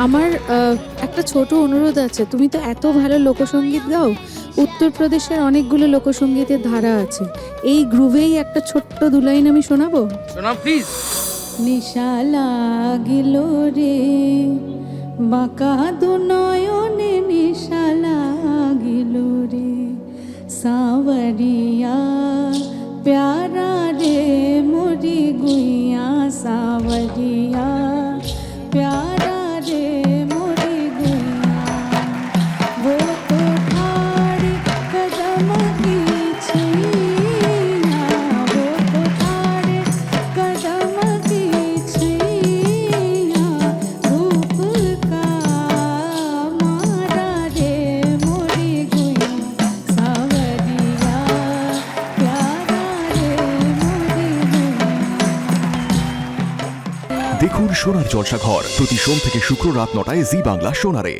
আমার একটা ছোট অনুরোধ আছে। তুমি তো এত ভালো লোকসঙ্গীত গাও। উত্তরপ্রদেশের অনেকগুলো লোকসঙ্গীতের ধারা আছে। এই গ্রুভেই একটা ছোট্ট ২ লাইন আমি শোনাবো? শোনাও প্লিজ। নেশা লাগিল রে বাঁকা দু নয়নে, নেশা লাগিল রে সাঁवरिया प्यारा रे मोरी गुइया साँवरिया प्यारा रे मोरी गुइया वो तो ठाड़े कदम की छैया, वो तो ठाड़े कदम की छैया रूप का मारा रे मोरी गुइया साँवरिया प्यारा रे मोरी गुइया। দেখুন সোনার জলসাঘর প্রতি সোম থেকে শুক্র রাত ৯টায় জি বাংলা সোনারে।